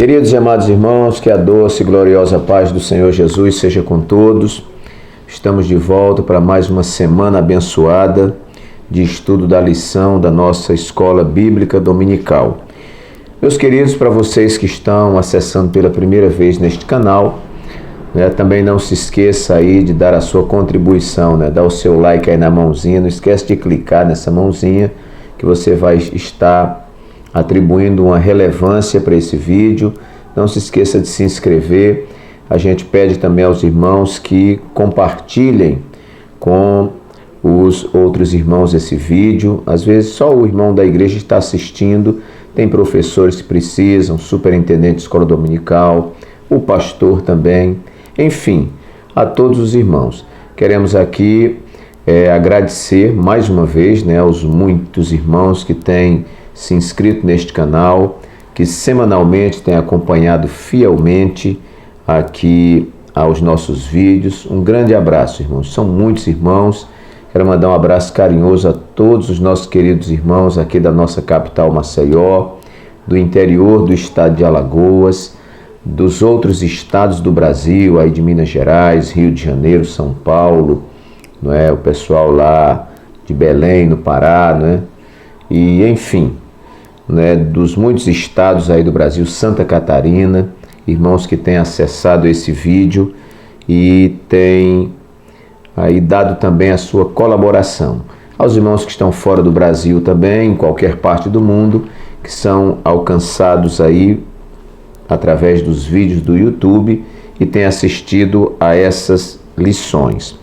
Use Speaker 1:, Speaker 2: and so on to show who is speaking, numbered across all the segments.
Speaker 1: Queridos e amados irmãos, que a doce e gloriosa paz do Senhor Jesus seja com todos. Estamos de volta para mais uma semana abençoada de estudo da lição da nossa Escola Bíblica Dominical. Meus queridos, para vocês que estão acessando pela primeira vez neste canal, também não se esqueça aí de dar a sua contribuição, dá o seu like aí na mãozinha, não esquece de clicar nessa mãozinha que você vai estar atribuindo uma relevância para esse vídeo. Não se esqueça de se inscrever. A gente pede também aos irmãos que compartilhem com os outros irmãos esse vídeo. Às vezes só o irmão da igreja está assistindo, tem professores que precisam, superintendente de escola dominical, o pastor também, enfim, a todos os irmãos. Queremos aqui agradecer mais uma vez aos muitos irmãos que têm se inscrito neste canal, que semanalmente têm acompanhado fielmente aqui aos nossos vídeos. Um grande abraço, irmãos. São muitos irmãos. Quero mandar um abraço carinhoso a todos os nossos queridos irmãos aqui da nossa capital Maceió, do interior do estado de Alagoas, dos outros estados do Brasil, aí de Minas Gerais, Rio de Janeiro, São Paulo, o pessoal lá de Belém, no Pará, e enfim, dos muitos estados aí do Brasil, Santa Catarina, irmãos que têm acessado esse vídeo e têm aí dado também a sua colaboração. Aos irmãos que estão fora do Brasil também, em qualquer parte do mundo, que são alcançados aí através dos vídeos do YouTube e têm assistido a essas lições.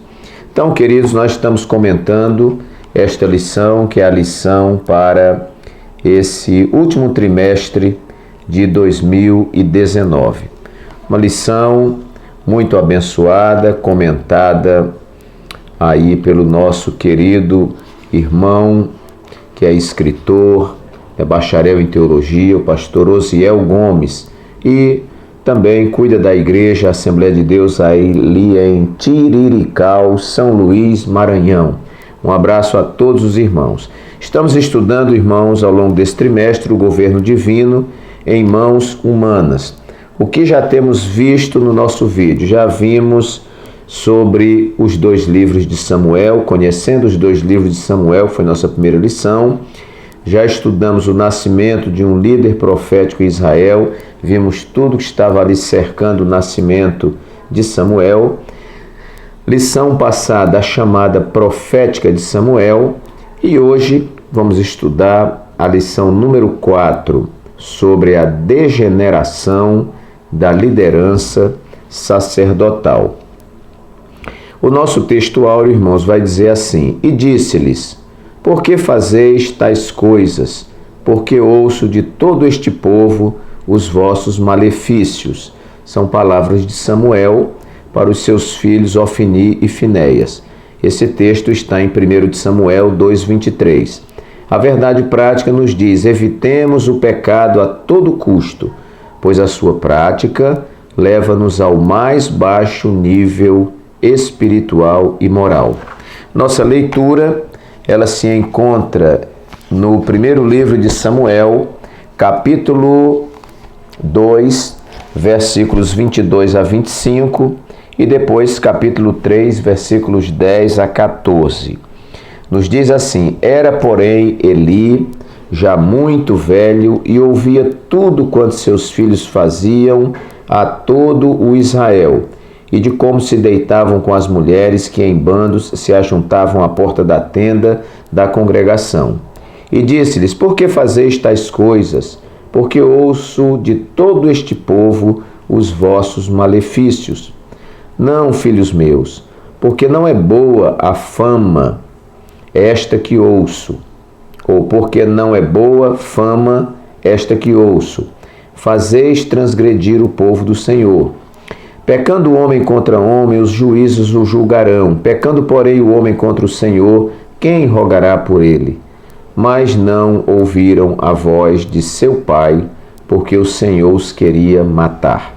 Speaker 1: Então, queridos, nós estamos comentando esta lição, que é a lição para esse último trimestre de 2019. Uma lição muito abençoada, comentada aí pelo nosso querido irmão, que é escritor, é bacharel em teologia, o pastor Osiel Gomes, e também cuida da igreja Assembleia de Deus ali em Tirirical, São Luís, Maranhão. Um abraço a todos os irmãos. Estamos estudando, irmãos, ao longo desse trimestre, o governo divino em mãos humanas. O que já temos visto no nosso vídeo? Já vimos sobre os 2 livros de Samuel, conhecendo os 2 livros de Samuel, foi nossa primeira lição. Já estudamos o nascimento de um líder profético em Israel, vimos tudo que estava ali cercando o nascimento de Samuel. Lição passada, a chamada profética de Samuel, e hoje vamos estudar a lição número 4, sobre a degeneração da liderança sacerdotal. O nosso texto áureo, irmãos, vai dizer assim: E disse-lhes: Por que fazeis tais coisas? Porque ouço de todo este povo os vossos malefícios. São palavras de Samuel para os seus filhos Ofni e Finéias. Esse texto está em 1 de Samuel 2:23. A verdade prática nos diz: evitemos o pecado a todo custo, pois a sua prática leva-nos ao mais baixo nível espiritual e moral. Nossa leitura, ela se encontra no primeiro livro de Samuel, capítulo 2, versículos 22 a 25, e depois capítulo 3, versículos 10 a 14. Nos diz assim: Era, porém, Eli já muito velho e ouvia tudo quanto seus filhos faziam a todo o Israel, e de como se deitavam com as mulheres que em bandos se ajuntavam à porta da tenda da congregação. E disse-lhes: Por que fazeis tais coisas? Porque ouço de todo este povo os vossos malefícios. Não, filhos meus, porque não é boa a fama esta que ouço, ou porque não é boa fama esta que ouço. Fazeis transgredir o povo do Senhor. Pecando o homem contra homem, os juízes o julgarão. Pecando, porém, o homem contra o Senhor, quem rogará por ele? Mas não ouviram a voz de seu pai, porque o Senhor os queria matar.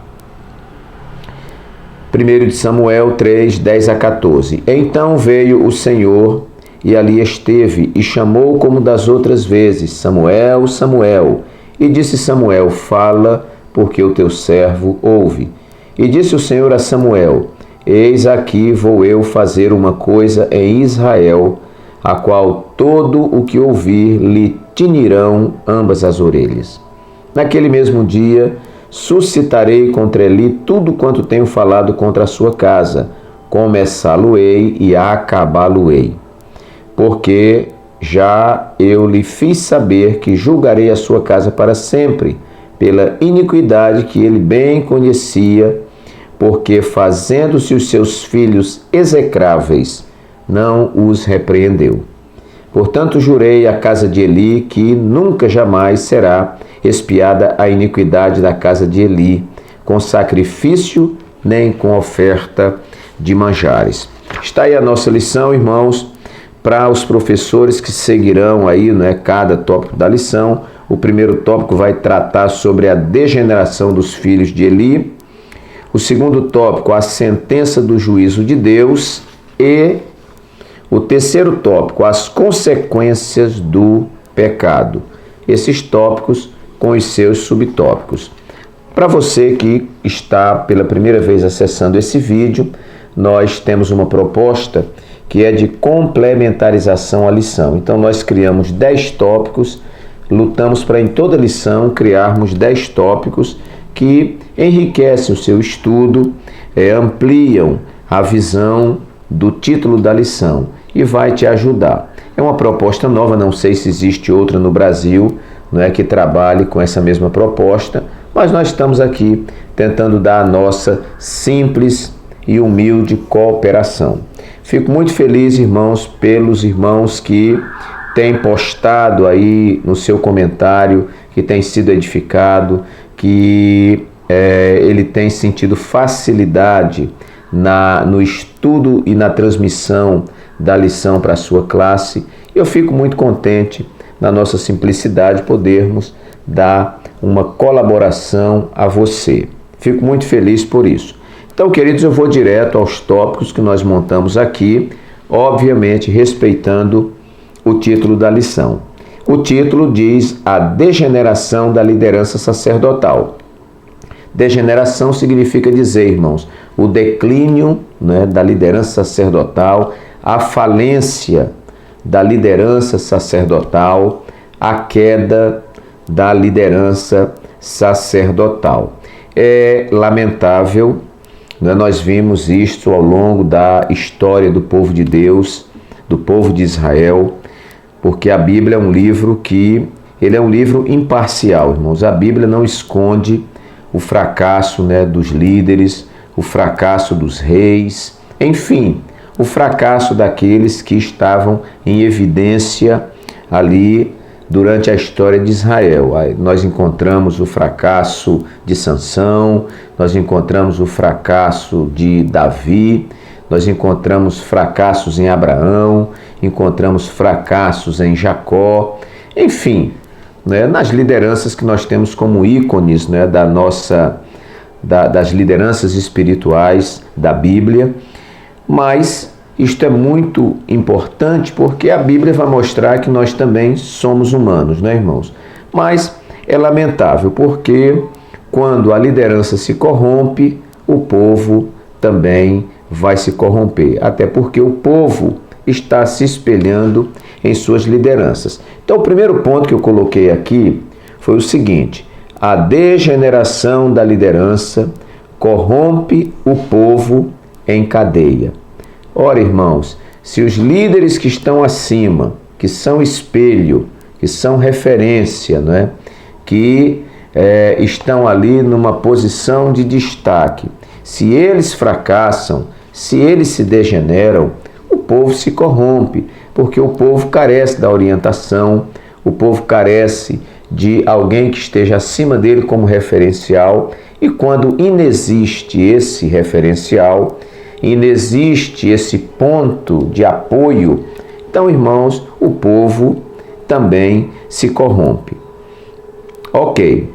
Speaker 1: 1 de Samuel 3, 10 a 14. Então veio o Senhor e ali esteve, e chamou como das outras vezes: Samuel, Samuel. E disse Samuel: Fala, porque o teu servo ouve. E disse o Senhor a Samuel: Eis aqui vou eu fazer uma coisa em Israel, a qual todo o que ouvir lhe tinirão ambas as orelhas. Naquele mesmo dia, suscitarei contra Eli tudo quanto tenho falado contra a sua casa, começá-lo-ei e acabá-lo-ei. Porque já eu lhe fiz saber que julgarei a sua casa para sempre, pela iniquidade que ele bem conhecia, porque fazendo-se os seus filhos execráveis, não os repreendeu. Portanto, jurei à casa de Eli que nunca jamais será expiada a iniquidade da casa de Eli, com sacrifício nem com oferta de manjares. Está aí a nossa lição, irmãos, para os professores que seguirão aí, cada tópico da lição. O primeiro tópico vai tratar sobre a degeneração dos filhos de Eli. O segundo tópico, a sentença do juízo de Deus. E o terceiro tópico, as consequências do pecado. Esses tópicos com os seus subtópicos. Para você que está pela primeira vez acessando esse vídeo, nós temos uma proposta que é de complementarização à lição. Então nós criamos 10 tópicos, lutamos para em toda lição criarmos 10 tópicos que enriquecem o seu estudo, ampliam a visão do título da lição e vai te ajudar. É uma proposta nova, não sei se existe outra no Brasil, que trabalhe com essa mesma proposta, mas nós estamos aqui tentando dar a nossa simples e humilde cooperação. Fico muito feliz, irmãos, pelos irmãos que têm postado aí no seu comentário, que tem sido edificado, que ele tem sentido facilidade no estudo e na transmissão da lição para a sua classe. Eu fico muito contente, na nossa simplicidade, podermos dar uma colaboração a você. Fico muito feliz por isso. Então, queridos, eu vou direto aos tópicos que nós montamos aqui, obviamente respeitando o título da lição. O título diz a degeneração da liderança sacerdotal. Degeneração significa dizer, irmãos, o declínio da liderança sacerdotal, a falência da liderança sacerdotal, a queda da liderança sacerdotal. É lamentável, nós vimos isto ao longo da história do povo de Deus, do povo de Israel, porque a Bíblia é um livro ele é um livro imparcial, irmãos. A Bíblia não esconde o fracasso dos líderes, o fracasso dos reis, enfim, o fracasso daqueles que estavam em evidência ali durante a história de Israel. Nós encontramos o fracasso de Sansão, nós encontramos o fracasso de Davi, nós encontramos fracassos em Abraão, encontramos fracassos em Jacó, enfim, nas lideranças que nós temos como ícones das lideranças espirituais da Bíblia. Mas isto é muito importante porque a Bíblia vai mostrar que nós também somos humanos, irmãos? Mas é lamentável porque quando a liderança se corrompe, o povo também vai se corromper. Até porque o povo está se espelhando em suas lideranças. Então, o primeiro ponto que eu coloquei aqui foi o seguinte: a degeneração da liderança corrompe o povo em cadeia. Ora, irmãos, se os líderes que estão acima, que são espelho, que são referência, que estão ali numa posição de destaque, se eles fracassam, se eles se degeneram, o povo se corrompe, porque o povo carece da orientação, o povo carece de alguém que esteja acima dele como referencial, e quando inexiste esse referencial, inexiste esse ponto de apoio, então, irmãos, o povo também se corrompe. Ok.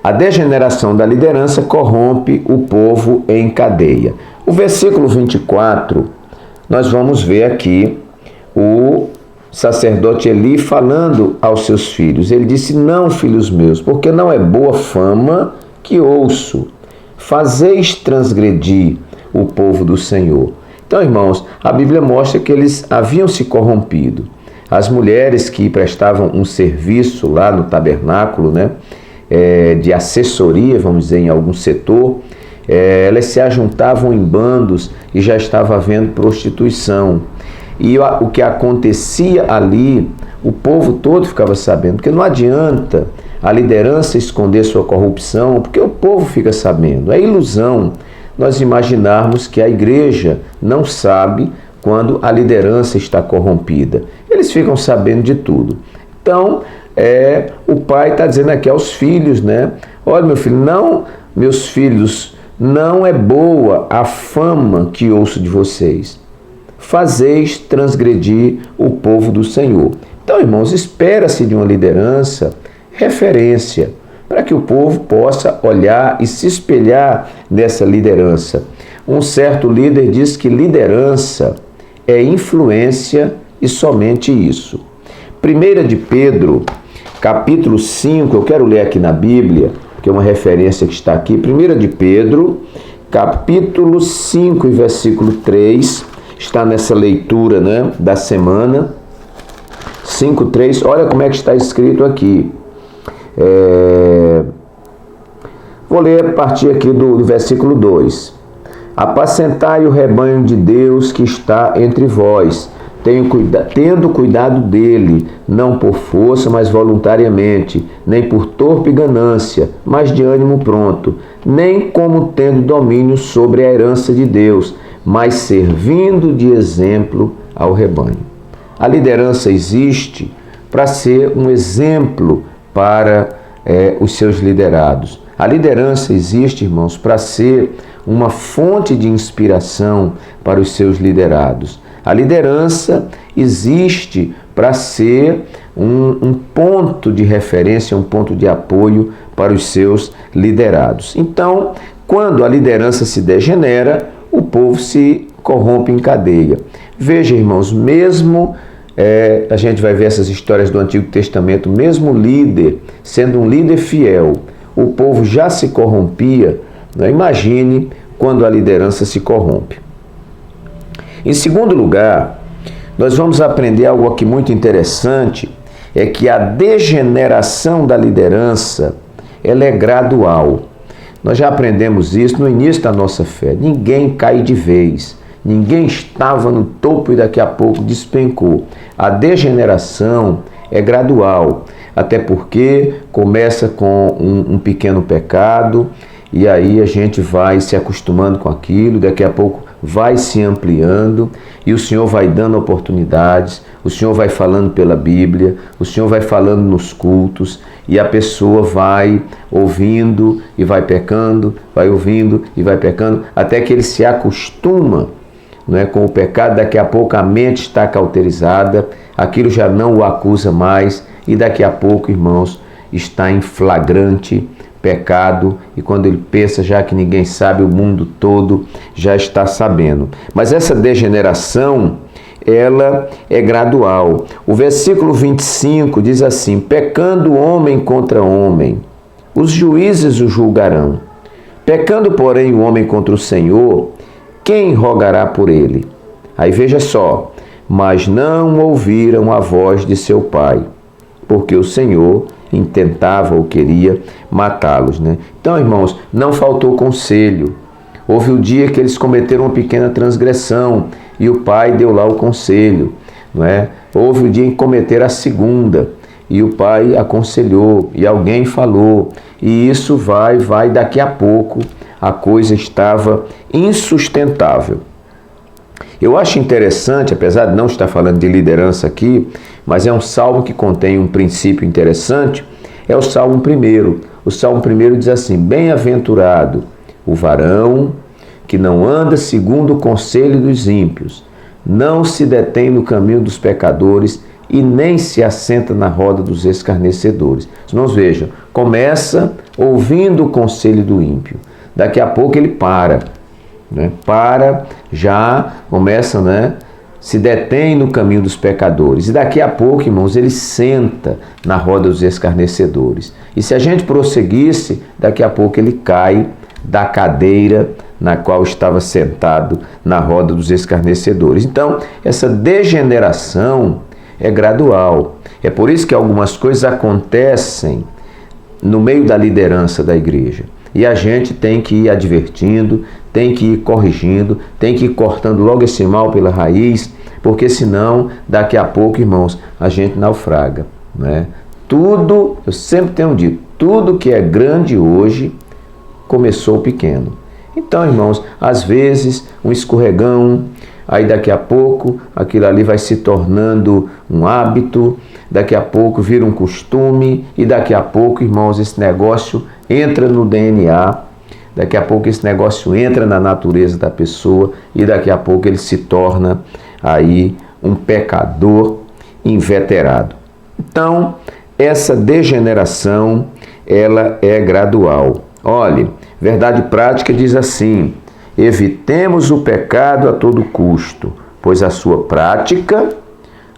Speaker 1: A degeneração da liderança corrompe o povo em cadeia. O versículo 24, nós vamos ver aqui o sacerdote Eli falando aos seus filhos. Ele disse: não, filhos meus, porque não é boa fama que ouço. Fazeis transgredir o povo do Senhor. Então, irmãos, a Bíblia mostra que eles haviam se corrompido. As mulheres que prestavam um serviço lá no tabernáculo, né, de assessoria, vamos dizer, em algum setor, elas se ajuntavam em bandos e já estava havendo prostituição. E o que acontecia ali, o povo todo ficava sabendo, porque não adianta a liderança esconder sua corrupção, porque o povo fica sabendo. É ilusão nós imaginarmos que a igreja não sabe quando a liderança está corrompida. Eles ficam sabendo de tudo. Então, o pai está dizendo aqui aos filhos, né? Olha, meu filho, não, meus filhos, não é boa a fama que ouço de vocês. Fazeis transgredir o povo do Senhor. Então, irmãos, espera-se de uma liderança referência, para que o povo possa olhar e se espelhar nessa liderança. Um certo líder diz que liderança é influência e somente isso. 1 de Pedro, capítulo 5, eu quero ler aqui na Bíblia, que é uma referência que está aqui. 1 de Pedro, capítulo 5 e versículo 3, está nessa leitura, né, da semana. 5:3, olha como é que está escrito aqui. Vou ler a partir aqui do versículo 2. Apacentai o rebanho de Deus que está entre vós, tendo cuidado dele, não por força, mas voluntariamente, nem por torpe ganância, mas de ânimo pronto, nem como tendo domínio sobre a herança de Deus, mas servindo de exemplo ao rebanho. A liderança existe para ser um exemplo para os seus liderados. A liderança existe, irmãos, para ser uma fonte de inspiração para os seus liderados. A liderança existe para ser um ponto de referência, um ponto de apoio para os seus liderados. Então, quando a liderança se degenera, o povo se corrompe em cadeia. Veja, irmãos, mesmo a gente vai ver essas histórias do Antigo Testamento, mesmo líder, sendo um líder fiel, o povo já se corrompia, né? Imagine quando a liderança se corrompe. Em segundo lugar, nós vamos aprender algo aqui muito interessante, é que a degeneração da liderança, ela é gradual. Nós já aprendemos isso no início da nossa fé. Ninguém cai de vez. Ninguém estava no topo e daqui a pouco despencou. A degeneração é gradual, até porque começa com um pequeno pecado e aí a gente vai se acostumando com aquilo, daqui a pouco vai se ampliando e o Senhor vai dando oportunidades, o Senhor vai falando pela Bíblia, o Senhor vai falando nos cultos e a pessoa vai ouvindo e vai pecando, vai ouvindo e vai pecando, até que ele se acostuma, não é, com o pecado. Daqui a pouco a mente está cauterizada, aquilo já não o acusa mais e daqui a pouco, irmãos, está em flagrante pecado e quando ele pensa já que ninguém sabe, o mundo todo já está sabendo. Mas essa degeneração, ela é gradual. O versículo 25 diz assim: pecando homem contra homem, os juízes o julgarão. Pecando, porém, o homem contra o Senhor, quem rogará por ele? Aí veja só: mas não ouviram a voz de seu pai, porque o Senhor intentava ou queria matá-los, né? Então, irmãos, não faltou conselho. Houve o dia que eles cometeram uma pequena transgressão e o pai deu lá o conselho, não é? Houve o dia em que cometeram a segunda e o pai aconselhou e alguém falou. E isso vai, daqui a pouco a coisa estava insustentável. Eu acho interessante, apesar de não estar falando de liderança aqui, mas é um salmo que contém um princípio interessante, é o Salmo 1. O Salmo 1 diz assim: bem-aventurado o varão que não anda segundo o conselho dos ímpios, não se detém no caminho dos pecadores e nem se assenta na roda dos escarnecedores. Irmãos, vejam, começa ouvindo o conselho do ímpio, daqui a pouco ele para, né? Já começa, né, se detém no caminho dos pecadores. E daqui a pouco, irmãos, ele senta na roda dos escarnecedores. E se a gente prosseguisse, daqui a pouco ele cai da cadeira na qual estava sentado na roda dos escarnecedores. Então, essa degeneração é gradual. É por isso que algumas coisas acontecem no meio da liderança da igreja. E a gente tem que ir advertindo, tem que ir corrigindo, tem que ir cortando logo esse mal pela raiz, porque senão, daqui a pouco, irmãos, a gente naufraga, né? Tudo, eu sempre tenho dito, tudo que é grande hoje começou pequeno. Então, irmãos, às vezes um escorregão, aí daqui a pouco aquilo ali vai se tornando um hábito, daqui a pouco vira um costume e daqui a pouco, irmãos, esse negócio entra no DNA, daqui a pouco esse negócio entra na natureza da pessoa e daqui a pouco ele se torna aí um pecador inveterado. Então, essa degeneração, ela é gradual. Olhe, verdade prática diz assim: evitemos o pecado a todo custo, pois a sua prática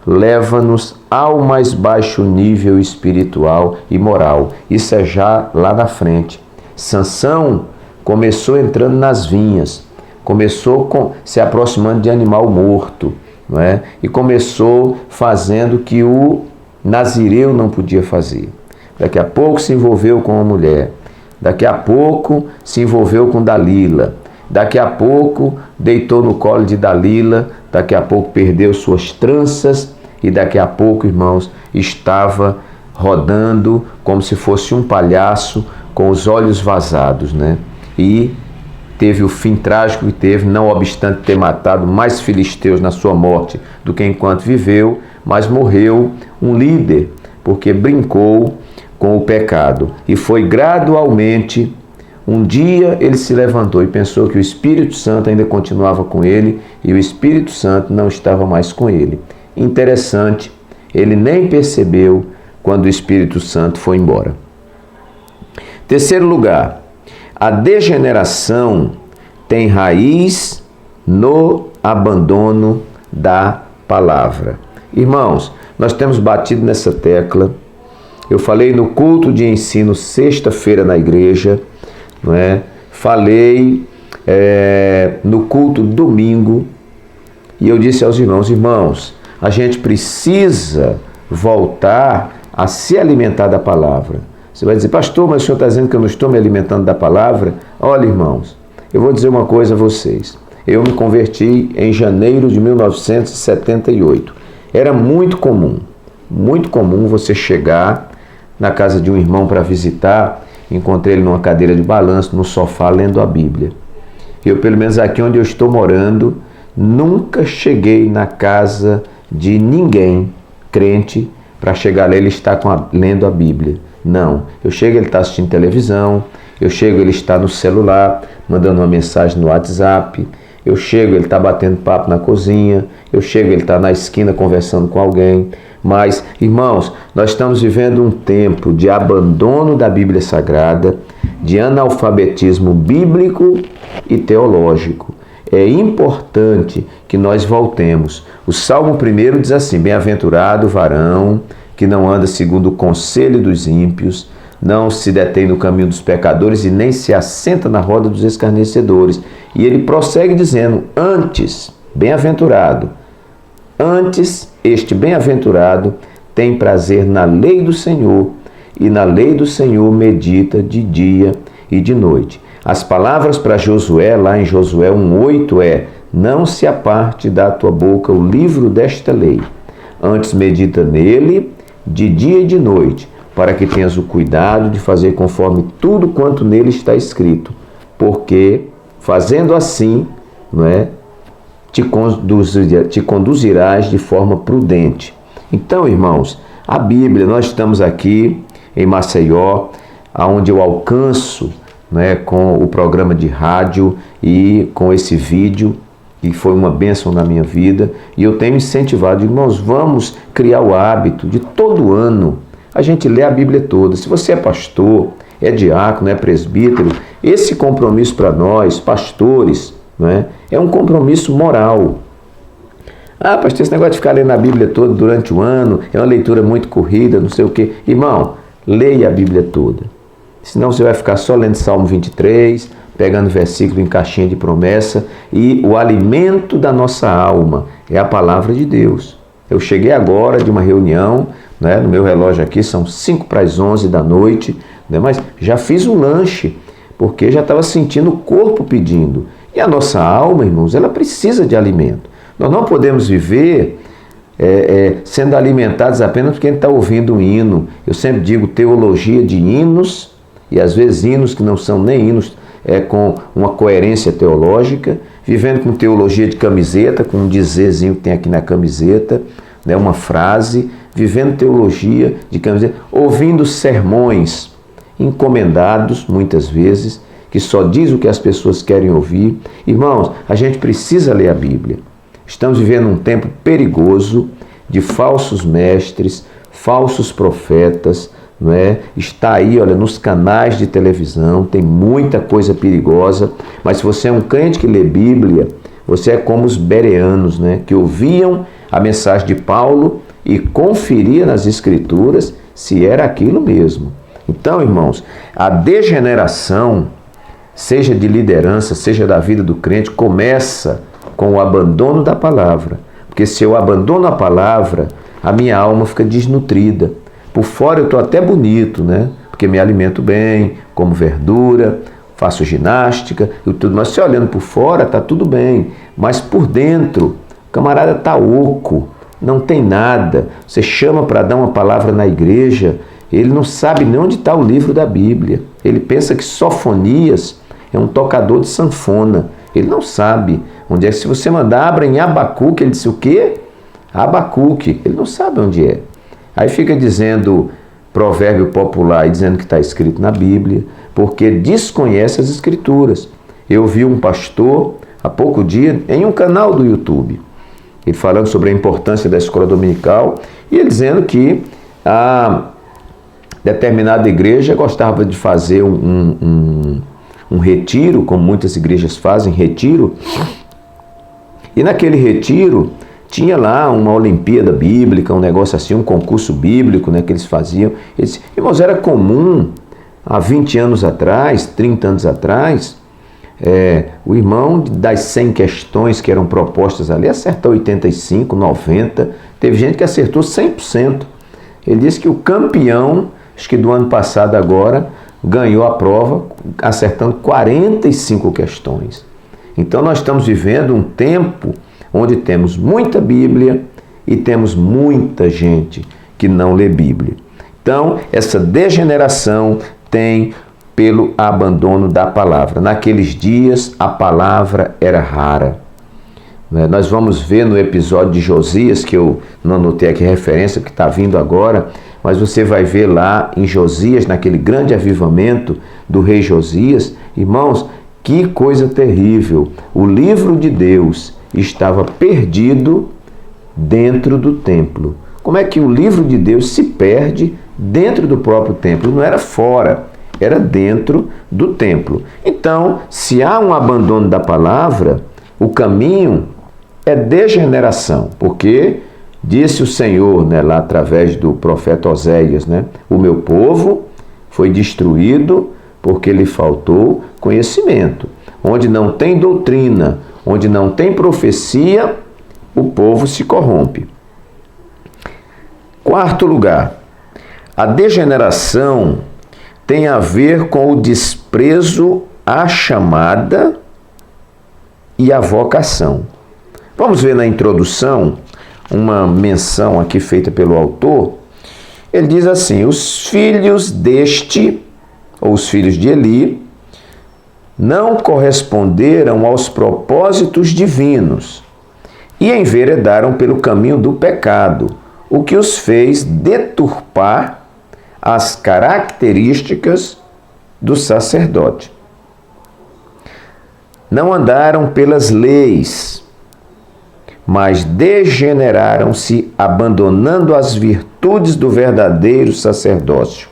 Speaker 1: leva-nos ao mais baixo nível espiritual e moral. Isso é já lá na frente. Sansão começou entrando nas vinhas, começou se aproximando de animal morto, não é? E começou fazendo que o nazireu não podia fazer. Daqui a pouco se envolveu com uma mulher, daqui a pouco se envolveu com Dalila, daqui a pouco deitou no colo de Dalila, daqui a pouco perdeu suas tranças e daqui a pouco, irmãos, estava rodando como se fosse um palhaço com os olhos vazados, né? E teve o fim trágico que teve, não obstante ter matado mais filisteus na sua morte do que enquanto viveu, mas morreu um líder, porque brincou com o pecado. E foi gradualmente, um dia ele se levantou e pensou que o Espírito Santo ainda continuava com ele e o Espírito Santo não estava mais com ele. Interessante, ele nem percebeu quando o Espírito Santo foi embora. Terceiro lugar, a degeneração tem raiz no abandono da palavra. Irmãos, nós temos batido nessa tecla. Eu falei no culto de ensino sexta-feira na igreja, não é? Falei no culto domingo e eu disse aos irmãos, a gente precisa voltar a se alimentar da palavra. Você vai dizer, pastor, mas o senhor está dizendo que eu não estou me alimentando da palavra? Olha, irmãos, eu vou dizer uma coisa a vocês. Eu me converti em janeiro de 1978. Era muito comum você chegar na casa de um irmão para visitar, encontrei ele numa cadeira de balanço, no sofá, lendo a Bíblia. Eu, pelo menos aqui onde eu estou morando, nunca cheguei na casa de ninguém crente para chegar lá ele está lendo a Bíblia. Não, eu chego, ele está assistindo televisão, eu chego, ele está no celular, mandando uma mensagem no WhatsApp, eu chego, ele está batendo papo na cozinha, eu chego, ele está na esquina conversando com alguém. Mas, irmãos, nós estamos vivendo um tempo de abandono da Bíblia Sagrada, de analfabetismo bíblico e teológico. É importante que nós voltemos. O Salmo 1 diz assim: bem-aventurado o varão que não anda segundo o conselho dos ímpios, não se detém no caminho dos pecadores e nem se assenta na roda dos escarnecedores. E ele prossegue dizendo, antes este bem-aventurado tem prazer na lei do Senhor, e na lei do Senhor medita de dia e de noite. As palavras para Josué, lá em Josué 1:8 não se aparte da tua boca o livro desta lei, antes medita nele de dia e de noite, para que tenhas o cuidado de fazer conforme tudo quanto nele está escrito, porque fazendo assim, te conduzirás de forma prudente. Então, irmãos, a Bíblia, nós estamos aqui em Maceió, onde eu alcanço com o programa de rádio e com esse vídeo, que foi uma bênção na minha vida, e eu tenho incentivado, irmãos, vamos criar o hábito de todo ano a gente ler a Bíblia toda. Se você é pastor, é diácono, é presbítero, esse compromisso para nós, pastores, é um compromisso moral. Ah, pastor, esse negócio de ficar lendo a Bíblia toda durante o ano é uma leitura muito corrida, não sei o quê. Irmão, leia a Bíblia toda. Senão você vai ficar só lendo Salmo 23, pegando versículo em caixinha de promessa, e o alimento da nossa alma é a palavra de Deus. Eu cheguei agora de uma reunião, né, no meu relógio aqui são 5:11 da noite, né, mas já fiz um lanche, porque já estava sentindo o corpo pedindo. E a nossa alma, irmãos, ela precisa de alimento. Nós não podemos viver sendo alimentados apenas porque a gente está ouvindo um hino. Eu sempre digo teologia de hinos, e às vezes hinos que não são nem hinos, com uma coerência teológica, vivendo com teologia de camiseta, com um dizerzinho que tem aqui na camiseta, né, uma frase, vivendo teologia de camiseta, ouvindo sermões encomendados, muitas vezes, que só diz o que as pessoas querem ouvir. Irmãos, a gente precisa ler a Bíblia. Estamos vivendo um tempo perigoso de falsos mestres, falsos profetas, não é? Está aí, olha, nos canais de televisão, tem muita coisa perigosa, mas se você é um crente que lê Bíblia, você é como os bereanos, né? Que ouviam a mensagem de Paulo e conferia nas Escrituras se era aquilo mesmo. Então, irmãos, a degeneração, seja de liderança, seja da vida do crente, começa com o abandono da palavra. Porque se eu abandono a palavra, a minha alma fica desnutrida. Por fora eu estou até bonito, né? Porque me alimento bem, como verdura, faço ginástica e tudo. Mas se olhando por fora, está tudo bem. Mas por dentro, o camarada está oco, não tem nada. Você chama para dar uma palavra na igreja, ele não sabe nem onde está o livro da Bíblia. Ele pensa que Sofonias é um tocador de sanfona. Ele não sabe onde é. Se você mandar, abra em Abacuque, ele disse o quê? Abacuque. Ele não sabe onde é. Aí fica dizendo provérbio popular e dizendo que está escrito na Bíblia, porque desconhece as Escrituras. Eu vi um pastor há pouco dia em um canal do YouTube, ele falando sobre a importância da escola dominical e ele dizendo que a determinada igreja gostava de fazer um retiro, como muitas igrejas fazem, retiro, e naquele retiro tinha lá uma Olimpíada Bíblica, um negócio assim, um concurso bíblico, né, que eles faziam. Eles, irmãos, era comum, há 20 anos atrás, 30 anos atrás, o irmão das 100 questões que eram propostas ali, acertou 85, 90, teve gente que acertou 100%. Ele disse que o campeão, acho que do ano passado agora, ganhou a prova acertando 45 questões. Então nós estamos vivendo um tempo onde temos muita Bíblia e temos muita gente que não lê Bíblia. Então, essa degeneração tem pelo abandono da palavra. Naqueles dias, a palavra era rara. Nós vamos ver no episódio de Josias, que eu não anotei aqui referência, que está vindo agora, mas você vai ver lá em Josias, naquele grande avivamento do rei Josias. Irmãos, que coisa terrível! O livro de Deus estava perdido dentro do templo. Como é que o livro de Deus se perde dentro do próprio templo? Não era fora, era dentro do templo. Então, se há um abandono da palavra, o caminho é degeneração, porque disse o Senhor, né, lá através do profeta Oséias, né, o meu povo foi destruído porque lhe faltou conhecimento. Onde não tem doutrina, onde não tem profecia, o povo se corrompe. Quarto lugar, a degeneração tem a ver com o desprezo à chamada e à vocação. Vamos ver na introdução uma menção aqui feita pelo autor. Ele diz assim: os filhos deste, ou os filhos de Eli, não corresponderam aos propósitos divinos e enveredaram pelo caminho do pecado, o que os fez deturpar as características do sacerdote. Não andaram pelas leis, mas degeneraram-se, abandonando as virtudes do verdadeiro sacerdócio.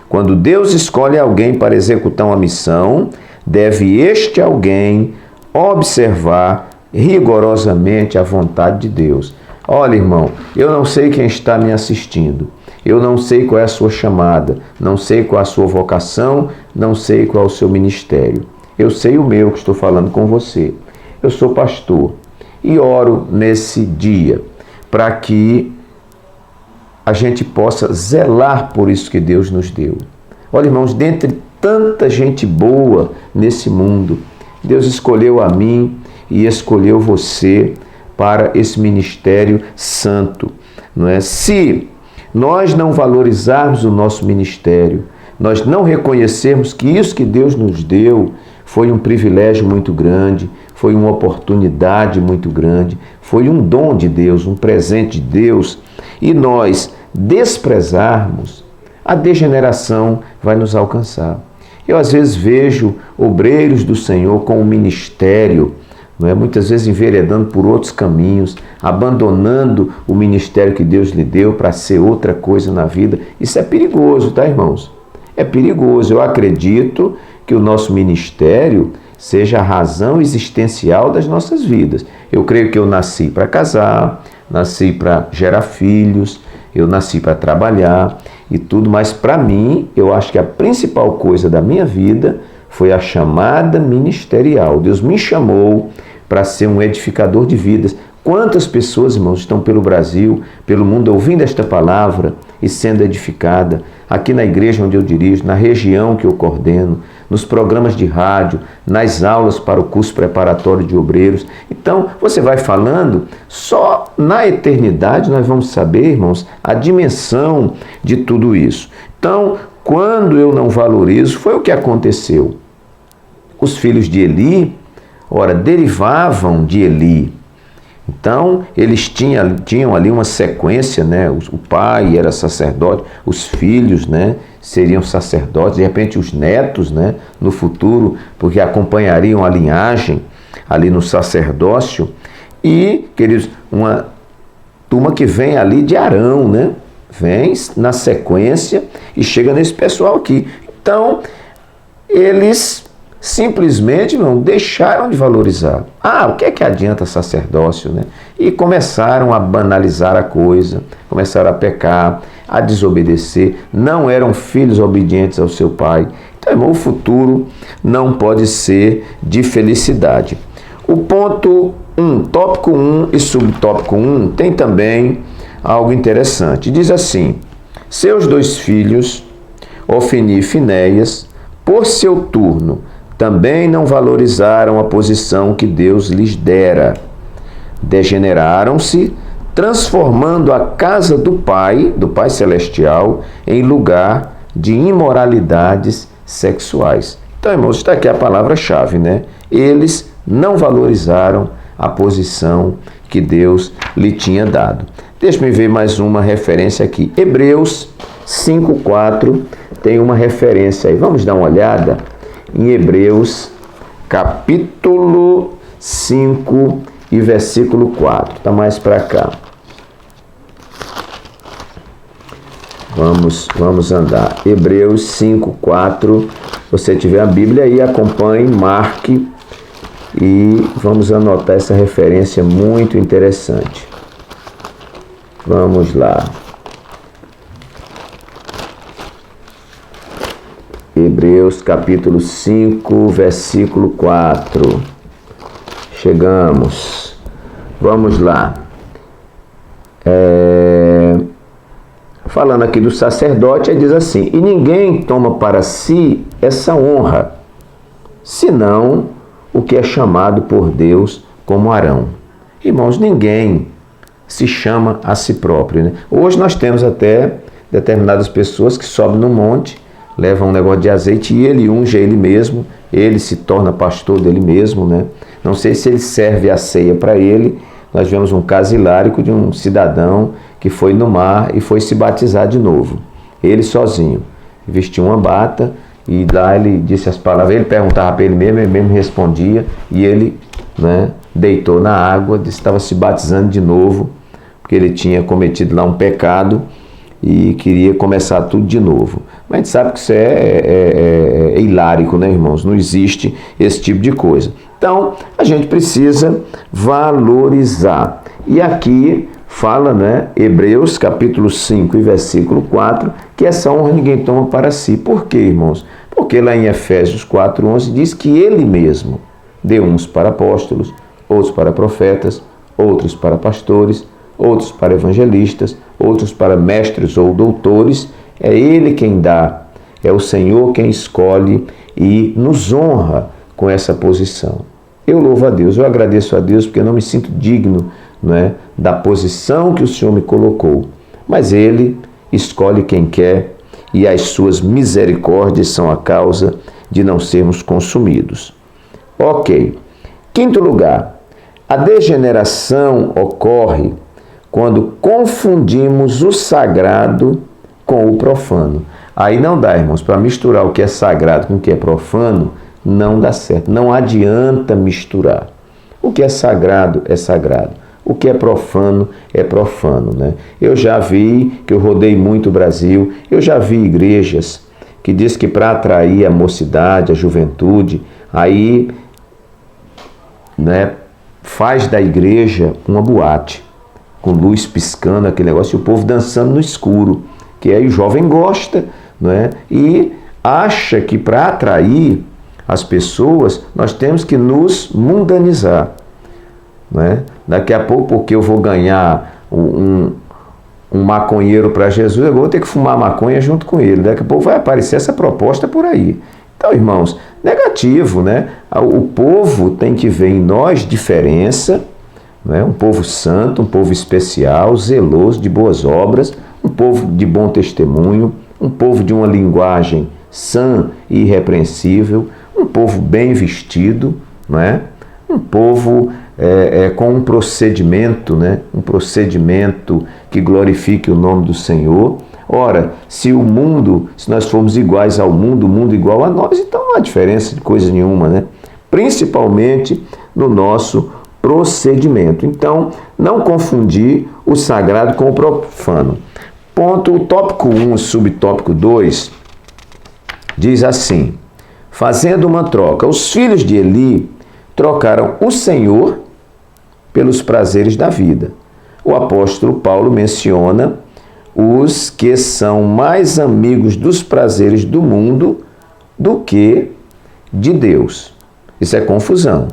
Speaker 1: Quando Deus escolhe alguém para executar uma missão, deve este alguém observar rigorosamente a vontade de Deus. Olha, irmão, eu não sei quem está me assistindo, eu não sei qual é a sua chamada, não sei qual é a sua vocação, não sei qual é o seu ministério. Eu sei o meu que estou falando com você. Eu sou pastor e oro nesse dia para que a gente possa zelar por isso que Deus nos deu. Olha, irmãos, dentre tanta gente boa nesse mundo, Deus escolheu a mim e escolheu você para esse ministério santo, não é? Se nós não valorizarmos o nosso ministério, nós não reconhecermos que isso que Deus nos deu foi um privilégio muito grande, foi uma oportunidade muito grande, foi um dom de Deus, um presente de Deus, e nós desprezarmos, a degeneração vai nos alcançar. Eu às vezes vejo obreiros do Senhor com o ministério, não é? Muitas vezes enveredando por outros caminhos, abandonando o ministério que Deus lhe deu para ser outra coisa na vida. Isso é perigoso, tá, irmãos? É perigoso. Eu acredito que o nosso ministério seja a razão existencial das nossas vidas. Eu creio que eu nasci para casar, nasci para gerar filhos, eu nasci para trabalhar e tudo, mas para mim, eu acho que a principal coisa da minha vida foi a chamada ministerial. Deus me chamou para ser um edificador de vidas. Quantas pessoas, irmãos, estão pelo Brasil, pelo mundo, ouvindo esta palavra e sendo edificada, aqui na igreja onde eu dirijo, na região que eu coordeno, nos programas de rádio, nas aulas para o curso preparatório de obreiros. Então, você vai falando, só na eternidade nós vamos saber, irmãos, a dimensão de tudo isso. Então, quando eu não valorizo, foi o que aconteceu. Os filhos de Eli, ora, derivavam de Eli. Então, eles tinham ali uma sequência, né? O pai era sacerdote, os filhos, né, seriam sacerdotes, de repente os netos, né, no futuro, porque acompanhariam a linhagem ali no sacerdócio. E, queridos, uma turma que vem ali de Arão, né? Vem na sequência e chega nesse pessoal aqui. Então, eles simplesmente não deixaram de valorizar. O que é que adianta sacerdócio, né? E começaram a banalizar a coisa, começaram a pecar, a desobedecer, não eram filhos obedientes ao seu pai. Então, irmão, o futuro não pode ser de felicidade. O ponto 1, tópico 1 e subtópico 1 tem também algo interessante. Diz assim: seus 2 filhos, Ofni e Finéias, por seu turno, também não valorizaram a posição que Deus lhes dera. Degeneraram-se, transformando a casa do Pai Celestial, em lugar de imoralidades sexuais. Então, irmãos, está aqui a palavra-chave, né? Eles não valorizaram a posição que Deus lhe tinha dado. Deixa-me ver mais uma referência aqui. Hebreus 5:4 tem uma referência aí. Vamos dar uma olhada em Hebreus, capítulo 5 e versículo 4. Está mais para cá. Vamos andar. Hebreus 5:4. Se você tiver a Bíblia aí, acompanhe, marque e vamos anotar essa referência muito interessante. Vamos lá. Hebreus capítulo 5, versículo 4. Chegamos. Vamos lá. Falando aqui do sacerdote, ele diz assim: e ninguém toma para si essa honra, senão o que é chamado por Deus como Arão. Irmãos, ninguém se chama a si próprio, né? Hoje nós temos até determinadas pessoas que sobem no monte, leva um negócio de azeite e ele unge ele mesmo, ele se torna pastor dele mesmo, né? Não sei se ele serve a ceia para ele. Nós vemos um caso hilárico de um cidadão que foi no mar e foi se batizar de novo. Ele sozinho, vestiu uma bata e lá ele disse as palavras, ele perguntava para ele mesmo respondia e ele, né, deitou na água, estava se batizando de novo, porque ele tinha cometido lá um pecado e queria começar tudo de novo. Mas a gente sabe que isso é hilárico, né, irmãos? Não existe esse tipo de coisa. Então, a gente precisa valorizar. E aqui fala, né, Hebreus capítulo 5 e versículo 4, que essa honra ninguém toma para si. Por quê, irmãos? Porque lá em Efésios 4:11 diz que ele mesmo deu uns para apóstolos, outros para profetas, outros para pastores, outros para evangelistas, outros para mestres ou doutores. É ele quem dá, é o Senhor quem escolhe e nos honra com essa posição. Eu louvo a Deus, eu agradeço a Deus porque eu não me sinto digno, né, da posição que o Senhor me colocou. Mas Ele escolhe quem quer e as suas misericórdias são a causa de não sermos consumidos. Ok. Quinto lugar, a degeneração ocorre quando confundimos o sagrado com o profano. Aí não dá, irmãos, para misturar o que é sagrado com o que é profano, não dá certo. Não adianta misturar. O que é sagrado é sagrado. O que é profano, né? Eu já vi, que eu rodei muito o Brasil, eu já vi igrejas que diz que para atrair a mocidade, a juventude, aí, né, faz da igreja uma boate, com luz piscando, aquele negócio, e o povo dançando no escuro, que aí o jovem gosta, né, e acha que para atrair as pessoas, nós temos que nos mundanizar. Né? Daqui a pouco, porque eu vou ganhar um maconheiro para Jesus, eu vou ter que fumar maconha junto com ele. Daqui a pouco vai aparecer essa proposta por aí. Então, irmãos, negativo, né? O povo tem que ver em nós diferença, né? Um povo santo, um povo especial, zeloso, de boas obras, um povo de bom testemunho, um povo de uma linguagem sã e irrepreensível, um povo bem vestido, né? Um povo com um procedimento, né? Um procedimento que glorifique o nome do Senhor. Ora, se nós formos iguais ao mundo, o mundo igual a nós, então não há diferença de coisa nenhuma, né? Principalmente no nosso procedimento. Então, não confundir o sagrado com o profano. O tópico 1, subtópico 2, diz assim: fazendo uma troca, os filhos de Eli trocaram o Senhor pelos prazeres da vida. O apóstolo Paulo menciona os que são mais amigos dos prazeres do mundo do que de Deus. Isso é confusão.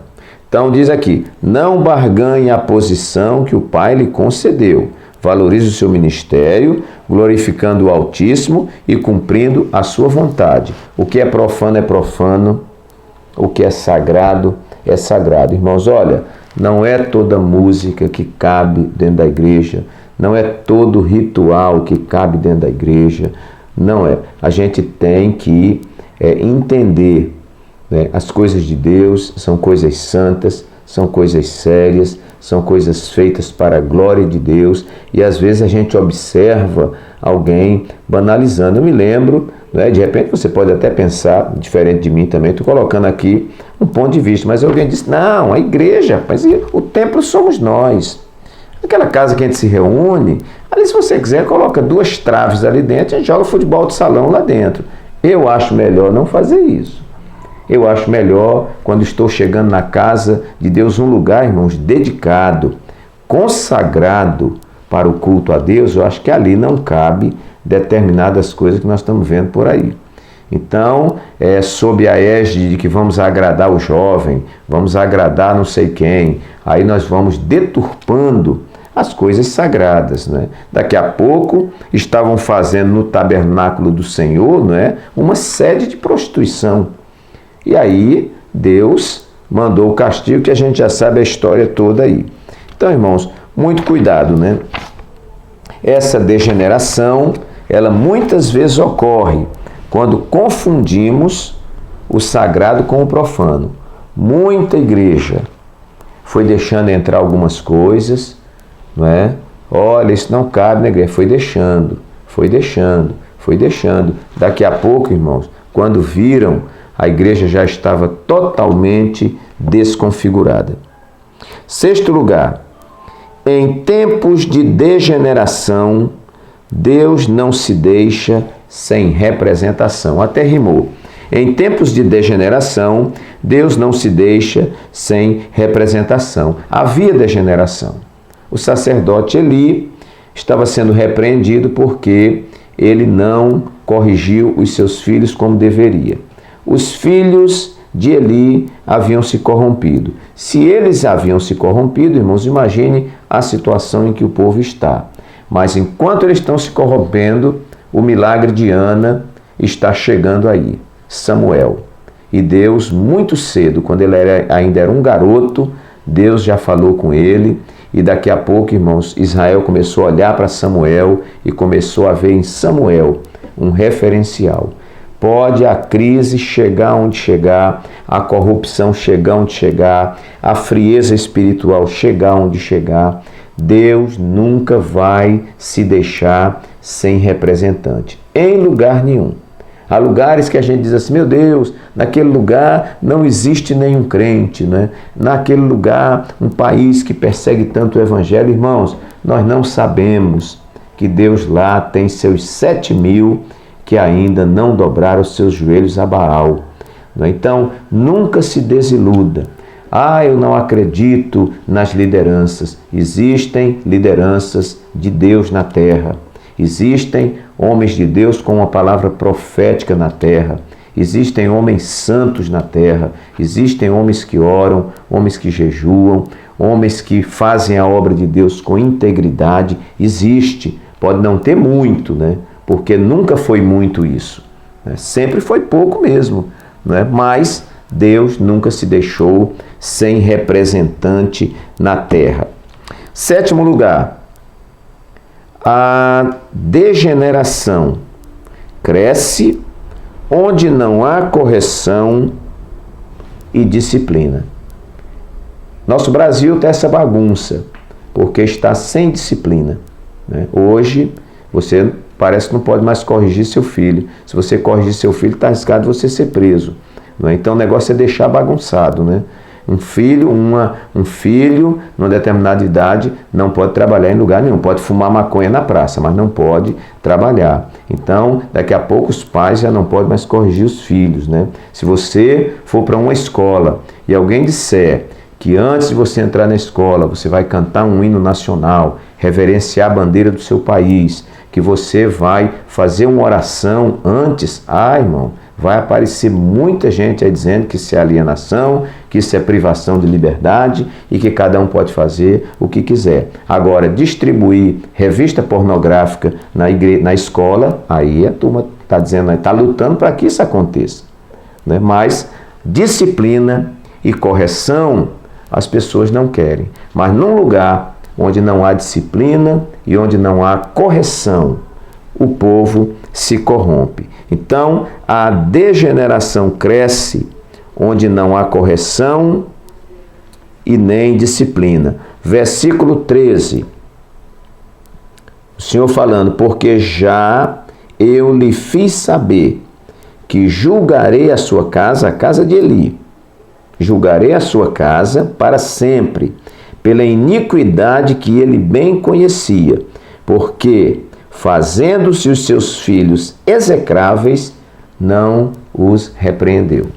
Speaker 1: Então diz aqui: não barganhe a posição que o Pai lhe concedeu. Valorize o seu ministério, glorificando o Altíssimo e cumprindo a sua vontade. O que é profano, o que é sagrado é sagrado. Irmãos, olha, não é toda música que cabe dentro da igreja, não é todo ritual que cabe dentro da igreja, não é. A gente tem que entender, né? As coisas de Deus são coisas santas, são coisas sérias, são coisas feitas para a glória de Deus, e às vezes a gente observa alguém banalizando. Eu me lembro, né, de repente você pode até pensar, diferente de mim também, estou colocando aqui um ponto de vista, mas alguém disse: não, a igreja, mas o templo somos nós. Aquela casa que a gente se reúne, ali se você quiser, coloca 2 traves ali dentro e a gente joga futebol de salão lá dentro. Eu acho melhor não fazer isso. Eu acho melhor, quando estou chegando na casa de Deus, um lugar, irmãos, dedicado, consagrado para o culto a Deus. Eu acho que ali não cabe determinadas coisas que nós estamos vendo por aí. Então, sob a égide de que vamos agradar o jovem, vamos agradar não sei quem, aí nós vamos deturpando as coisas sagradas, né? Daqui a pouco estavam fazendo no tabernáculo do Senhor, né, uma sede de prostituição. E aí Deus mandou o castigo, que a gente já sabe a história toda aí. Então, irmãos, muito cuidado, né? Essa degeneração, ela muitas vezes ocorre quando confundimos o sagrado com o profano. Muita igreja foi deixando entrar algumas coisas, não é? Olha, isso não cabe na igreja. Foi deixando. Daqui a pouco, irmãos, quando viram, a igreja já estava totalmente desconfigurada. 6º lugar, em tempos de degeneração, Deus não se deixa sem representação. Até rimou. Em tempos de degeneração, Deus não se deixa sem representação. Havia degeneração. O sacerdote Eli estava sendo repreendido porque ele não corrigiu os seus filhos como deveria. Os filhos de Eli haviam se corrompido. Se eles haviam se corrompido, irmãos, imagine a situação em que o povo está. Mas enquanto eles estão se corrompendo, o milagre de Ana está chegando aí, Samuel. E Deus, muito cedo, quando ele ainda era um garoto, Deus já falou com ele. E daqui a pouco, irmãos, Israel começou a olhar para Samuel e começou a ver em Samuel um referencial. Pode a crise chegar onde chegar, a corrupção chegar onde chegar, a frieza espiritual chegar onde chegar, Deus nunca vai se deixar sem representante, em lugar nenhum. Há lugares que a gente diz assim, meu Deus, naquele lugar não existe nenhum crente, né? Naquele lugar, um país que persegue tanto o evangelho, irmãos, nós não sabemos que Deus lá tem seus 7.000 que ainda não dobraram os seus joelhos a Baal. Então, nunca se desiluda. Eu não acredito nas lideranças. Existem lideranças de Deus na terra. Existem homens de Deus com uma palavra profética na terra. Existem homens santos na terra. Existem homens que oram, homens que jejuam, homens que fazem a obra de Deus com integridade. Existe. Pode não ter muito, né? Porque nunca foi muito isso. Né? Sempre foi pouco mesmo. Né? Mas Deus nunca se deixou sem representante na terra. 7º lugar, a degeneração cresce onde não há correção e disciplina. Nosso Brasil tem essa bagunça, porque está sem disciplina. Né? Hoje, você parece que não pode mais corrigir seu filho. Se você corrigir seu filho, está arriscado você ser preso. Né? Então, o negócio é deixar bagunçado. Né? Um filho, numa determinada idade, não pode trabalhar em lugar nenhum. Pode fumar maconha na praça, mas não pode trabalhar. Então, daqui a pouco, os pais já não podem mais corrigir os filhos. Né? Se você for para uma escola e alguém disser que antes de você entrar na escola, você vai cantar um hino nacional, reverenciar a bandeira do seu país, que você vai fazer uma oração antes, irmão, vai aparecer muita gente aí dizendo que isso é alienação, que isso é privação de liberdade e que cada um pode fazer o que quiser. Agora, distribuir revista pornográfica na escola, aí a turma está dizendo, está lutando para que isso aconteça. Né? Mas disciplina e correção as pessoas não querem. Mas num lugar onde não há disciplina e onde não há correção, o povo se corrompe. Então, a degeneração cresce onde não há correção e nem disciplina. Versículo 13. O Senhor falando, porque já eu lhe fiz saber que julgarei a sua casa, a casa de Eli, julgarei a sua casa para sempre, pela iniquidade que ele bem conhecia, porque, fazendo-se os seus filhos execráveis, não os repreendeu.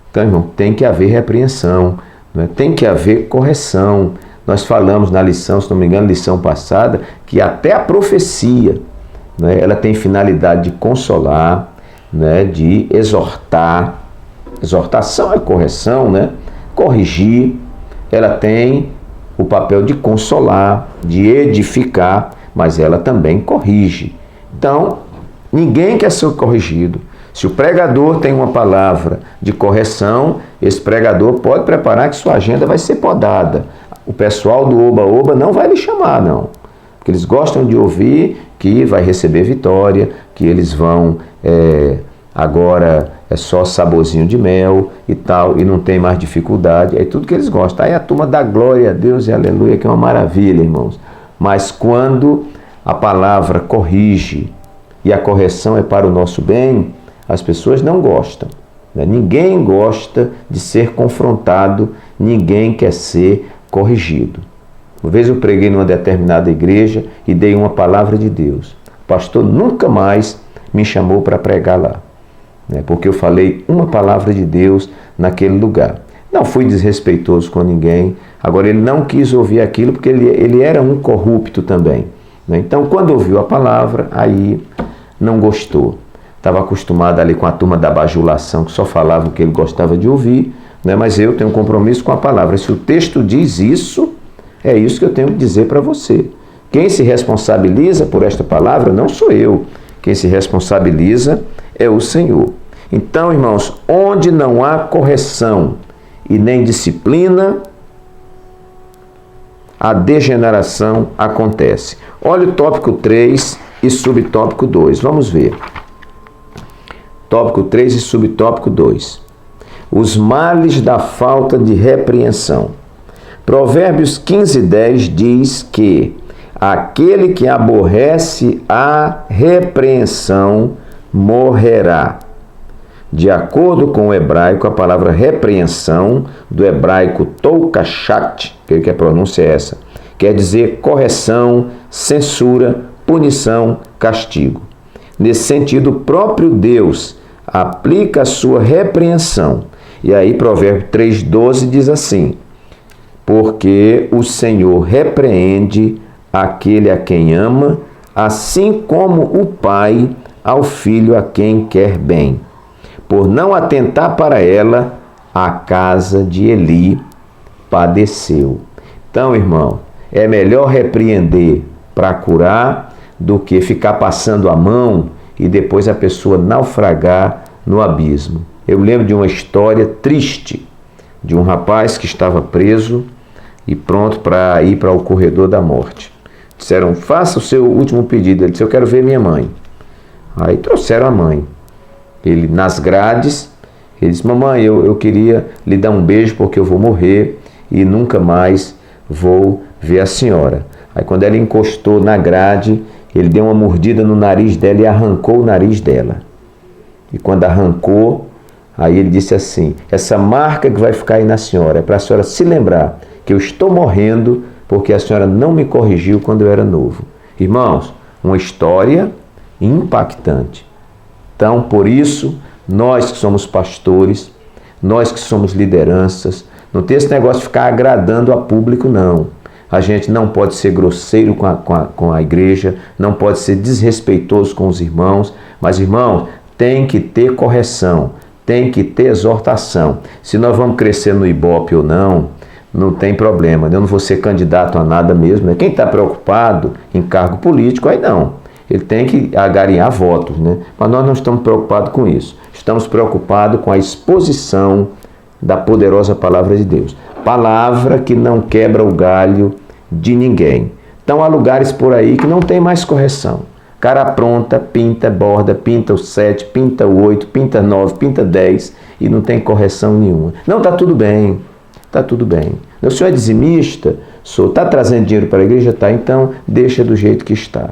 Speaker 1: Então, irmão, tem que haver repreensão, né? Tem que haver correção. Nós falamos na lição, se não me engano, lição passada, que até a profecia, né, ela tem finalidade de consolar, né, de exortar. Exortação é correção, né? Corrigir. Ela tem o papel de consolar, de edificar, mas ela também corrige. Então, ninguém quer ser corrigido. Se o pregador tem uma palavra de correção, esse pregador pode preparar que sua agenda vai ser podada. O pessoal do Oba-Oba não vai lhe chamar, não. Porque eles gostam de ouvir que vai receber vitória, que eles vão... agora é só saborzinho de mel e tal, e não tem mais dificuldade, é tudo que eles gostam. Aí a turma dá glória a Deus e aleluia, que é uma maravilha, irmãos. Mas quando a palavra corrige e a correção é para o nosso bem, as pessoas não gostam. Né? Ninguém gosta de ser confrontado, ninguém quer ser corrigido. Uma vez eu preguei numa determinada igreja e dei uma palavra de Deus. O pastor nunca mais me chamou para pregar lá. né? Porque eu falei uma palavra de Deus naquele lugar. Não fui desrespeitoso com ninguém. Agora, ele não quis ouvir aquilo porque ele era um corrupto também, né? Então, quando ouviu a palavra, aí não gostou. Estava acostumado ali com a turma da bajulação, que só falava o que ele gostava de ouvir, né? Mas eu tenho um compromisso com a palavra. Se o texto diz isso, é isso que eu tenho que dizer para você. Quem se responsabiliza por esta palavra não sou eu. Quem se responsabiliza é o Senhor. Então, irmãos, onde não há correção e nem disciplina, a degeneração acontece. Olha o tópico 3 e subtópico 2. Vamos ver. Tópico 3 e subtópico 2. Os males da falta de repreensão. Provérbios 15:10 diz que aquele que aborrece a repreensão morrerá. De acordo com o hebraico, a palavra repreensão, do hebraico tolkashat, creio que a pronúncia é essa, quer dizer correção, censura, punição, castigo. Nesse sentido, o próprio Deus aplica a sua repreensão. E aí, Provérbio 3:12 diz assim: porque o Senhor repreende aquele a quem ama, assim como o pai ao filho a quem quer bem. Por não atentar para ela, a casa de Eli padeceu. Então, irmão, é melhor repreender para curar do que ficar passando a mão e depois a pessoa naufragar no abismo. Eu lembro de uma história triste de um rapaz que estava preso e pronto para ir para o corredor da morte. Disseram, faça o seu último pedido. Ele disse, eu quero ver minha mãe. Aí trouxeram a mãe. Ele, nas grades, ele disse, mamãe, eu queria lhe dar um beijo porque eu vou morrer e nunca mais vou ver a senhora. Aí quando ela encostou na grade, ele deu uma mordida no nariz dela e arrancou o nariz dela. E quando arrancou, aí ele disse assim, essa marca que vai ficar aí na senhora, é para a senhora se lembrar que eu estou morrendo porque a senhora não me corrigiu quando eu era novo. Irmãos, uma história impactante. Então, por isso, nós que somos pastores, nós que somos lideranças, não tem esse negócio de ficar agradando a público, não. A gente não pode ser grosseiro com a igreja, não pode ser desrespeitoso com os irmãos, mas, irmãos, tem que ter correção, tem que ter exortação. Se nós vamos crescer no Ibope ou não, não tem problema. Eu não vou ser candidato a nada mesmo. Né? Quem está preocupado em cargo político, aí não. Ele tem que agarinhar votos, né? Mas nós não estamos preocupados com isso. Estamos preocupados com a exposição da poderosa palavra de Deus. Palavra que não quebra o galho de ninguém. Então há lugares por aí que não tem mais correção. Cara pronta, pinta, borda, pinta o 7, pinta o 8, pinta 9, pinta 10 e não tem correção nenhuma. Não, está tudo bem. Está tudo bem. O senhor é dizimista? Sou. Está trazendo dinheiro para a igreja? Está. Então deixa do jeito que está.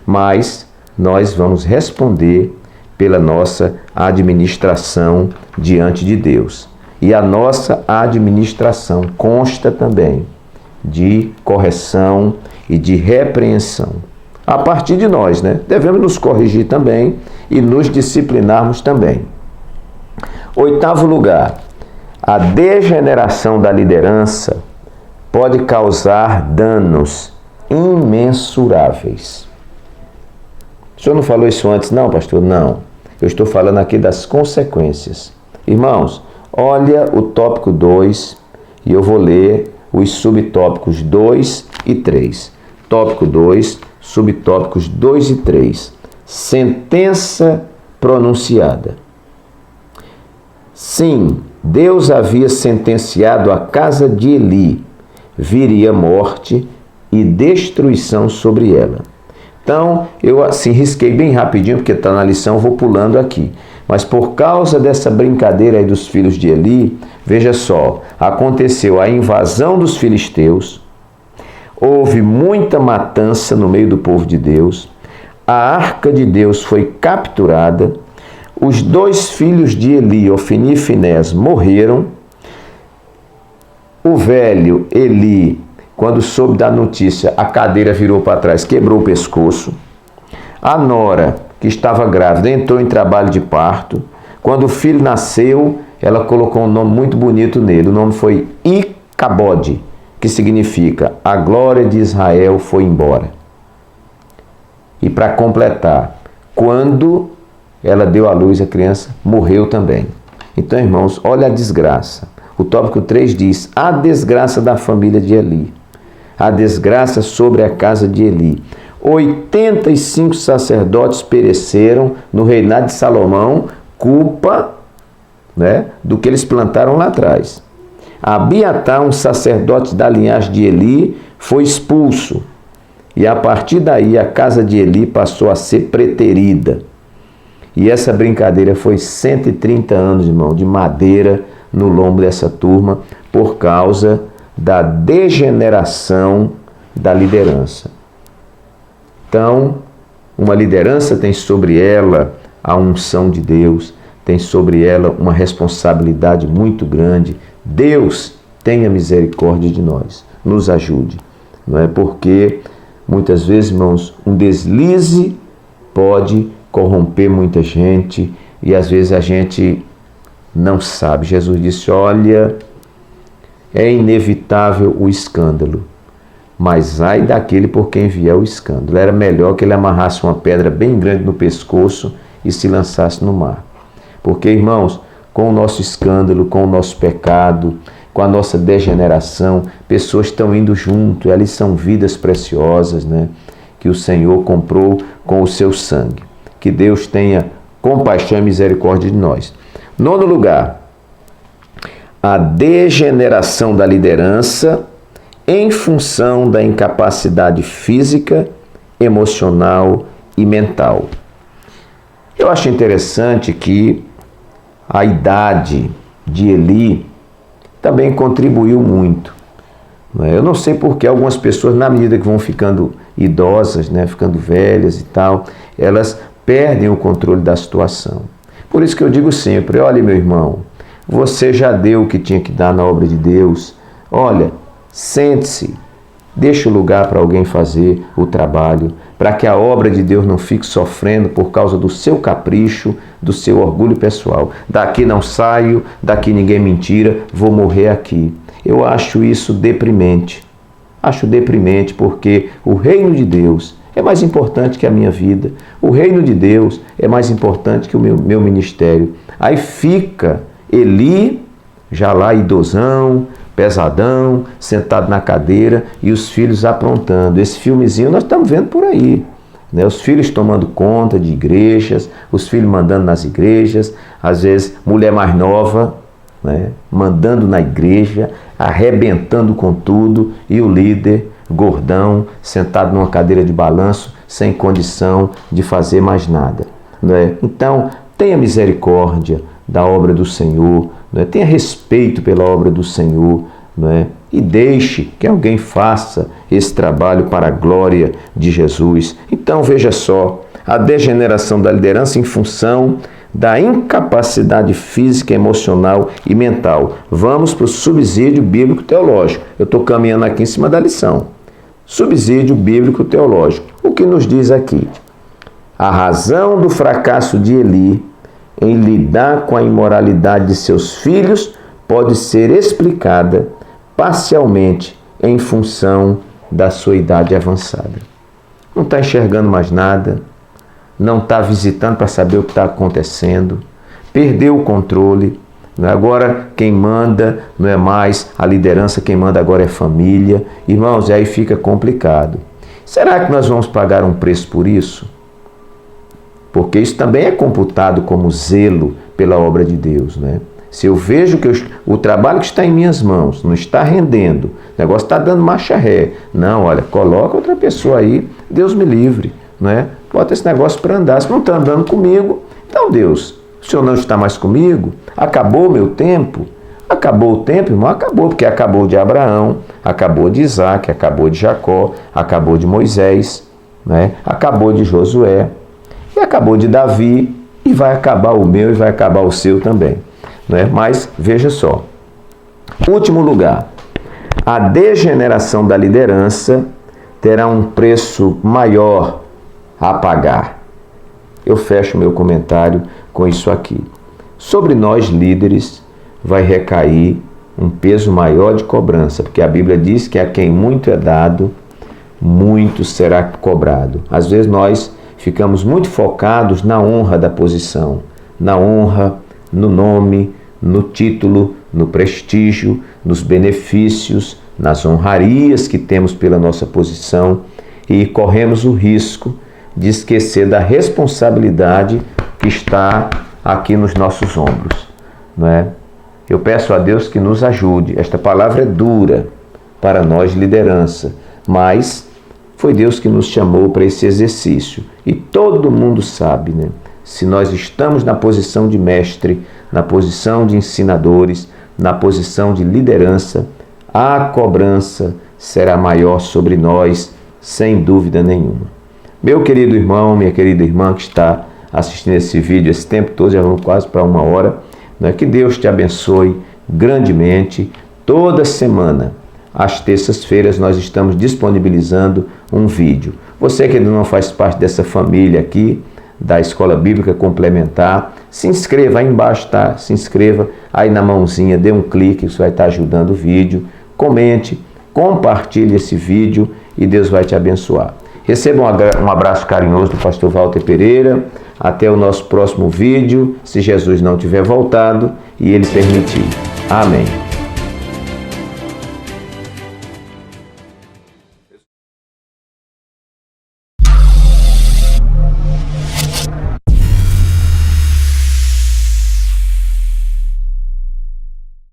Speaker 1: Mas nós vamos responder pela nossa administração diante de Deus. E a nossa administração consta também de correção e de repreensão. A partir de nós, né? Devemos nos corrigir também e nos disciplinarmos também. 8º lugar, a degeneração da liderança pode causar danos imensuráveis. O senhor não falou isso antes, não, pastor? Não. Eu estou falando aqui das consequências. Irmãos, olha o tópico 2 e eu vou ler os subtópicos 2 e 3. Tópico 2, subtópicos 2 e 3. Sentença pronunciada. Sim, Deus havia sentenciado a casa de Eli. Viria morte e destruição sobre ela. Então, eu assim risquei bem rapidinho, porque está na lição, vou pulando aqui. Mas por causa dessa brincadeira aí dos filhos de Eli, veja só, aconteceu a invasão dos filisteus, houve muita matança no meio do povo de Deus, a arca de Deus foi capturada, os 2 filhos de Eli, Ofni e Finés, morreram, o velho Eli, quando soube da notícia, a cadeira virou para trás, quebrou o pescoço. A nora que estava grávida, entrou em trabalho de parto. Quando o filho nasceu, ela colocou um nome muito bonito nele. O nome foi Icabode, que significa a glória de Israel foi embora. E para completar, quando ela deu à luz, a criança morreu também. Então, irmãos, olha a desgraça. O tópico 3 diz: a desgraça da família de Eli. A desgraça sobre a casa de Eli. 85 sacerdotes pereceram no reinado de Salomão, culpa, do que eles plantaram lá atrás. Abiatar, um sacerdote da linhagem de Eli, foi expulso. E a partir daí a casa de Eli passou a ser preterida. E essa brincadeira foi 130 anos, irmão, de madeira no lombo dessa turma, por causa da degeneração da liderança. Então, uma liderança tem sobre ela a unção de Deus, tem sobre ela uma responsabilidade muito grande. Deus tenha misericórdia de nós, nos ajude. Não é porque, muitas vezes, irmãos, um deslize pode corromper muita gente e às vezes a gente não sabe. Jesus disse: olha, é inevitável o escândalo, mas ai daquele por quem vier o escândalo. Era melhor que ele amarrasse uma pedra bem grande no pescoço e se lançasse no mar. Porque, irmãos, com o nosso escândalo, com o nosso pecado, com a nossa degeneração, pessoas estão indo junto, e ali são vidas preciosas, que o Senhor comprou com o seu sangue. Que Deus tenha compaixão e misericórdia de nós. 9º lugar, a degeneração da liderança em função da incapacidade física, emocional e mental. Eu acho interessante que a idade de Eli também contribuiu muito. Eu não sei por que algumas pessoas, na medida que vão ficando idosas, ficando velhas e tal, elas perdem o controle da situação. Por isso que eu digo sempre: olha, meu irmão, você já deu o que tinha que dar na obra de Deus. Olha, sente-se, deixa o lugar para alguém fazer o trabalho, para que a obra de Deus não fique sofrendo por causa do seu capricho, do seu orgulho pessoal. Daqui não saio, daqui ninguém me tira, vou morrer aqui. Eu acho isso deprimente. Acho deprimente porque o reino de Deus é mais importante que a minha vida. O reino de Deus é mais importante que o meu ministério. Aí fica Eli, já lá idosão, pesadão, sentado na cadeira e os filhos aprontando. Esse filmezinho nós estamos vendo por aí. Os filhos tomando conta de igrejas, os filhos mandando nas igrejas, às vezes mulher mais nova, mandando na igreja, arrebentando com tudo, e o líder gordão, sentado numa cadeira de balanço, sem condição de fazer mais nada. Então, tenha misericórdia da obra do Senhor, tenha respeito pela obra do Senhor, e deixe que alguém faça esse trabalho para a glória de Jesus. Então, veja só, a degeneração da liderança em função da incapacidade física, emocional e mental. Vamos para o subsídio bíblico teológico. Eu estou caminhando aqui em cima da lição. Subsídio bíblico teológico. O que nos diz aqui? A razão do fracasso de Eli em lidar com a imoralidade de seus filhos pode ser explicada parcialmente em função da sua idade avançada. Não está enxergando mais nada, não está visitando para saber o que está acontecendo, perdeu o controle. Agora quem manda não é mais a liderança, quem manda agora é família. Irmãos, e aí fica complicado. Será que nós vamos pagar um preço por isso? Porque isso também é computado como zelo pela obra de Deus, Se eu vejo que o trabalho que está em minhas mãos não está rendendo, o negócio está dando marcha ré. Não, olha, coloca outra pessoa aí, Deus me livre, Bota esse negócio para andar. Se não está andando comigo, então Deus, o Senhor não está mais comigo? Acabou o meu tempo? Acabou o tempo, irmão? Acabou, porque acabou de Abraão, acabou de Isaac, acabou de Jacó, acabou de Moisés, acabou de Josué, e acabou de Davi, e vai acabar o meu e vai acabar o seu também. Mas veja só, último lugar, a degeneração da liderança terá um preço maior a pagar. eu fecho meu comentário com isso aqui. Sobre nós líderes vai recair um peso maior de cobrança, porque a Bíblia diz que a quem muito é dado, muito será cobrado. Às vezes nós ficamos muito focados na honra da posição, na honra, no nome, no título, no prestígio, nos benefícios, nas honrarias que temos pela nossa posição e corremos o risco de esquecer da responsabilidade que está aqui nos nossos ombros, não é? Eu peço a Deus que nos ajude. Esta palavra é dura para nós, liderança, mas foi Deus que nos chamou para esse exercício. E todo mundo sabe, né? Se nós estamos na posição de mestre, na posição de ensinadores, na posição de liderança, a cobrança será maior sobre nós, sem dúvida nenhuma. Meu querido irmão, minha querida irmã que está assistindo esse vídeo esse tempo todo, já vamos quase para 1 hora, né? Que Deus te abençoe grandemente. Toda semana, às terças-feiras, nós estamos disponibilizando um vídeo. Você que ainda não faz parte dessa família aqui, da Escola Bíblica Complementar, se inscreva aí embaixo, tá? Se inscreva aí na mãozinha, dê um clique, isso vai estar ajudando o vídeo. Comente, compartilhe esse vídeo e Deus vai te abençoar. Receba um abraço carinhoso do pastor Walter Pereira. Até o nosso próximo vídeo, se Jesus não tiver voltado e Ele permitir. Amém.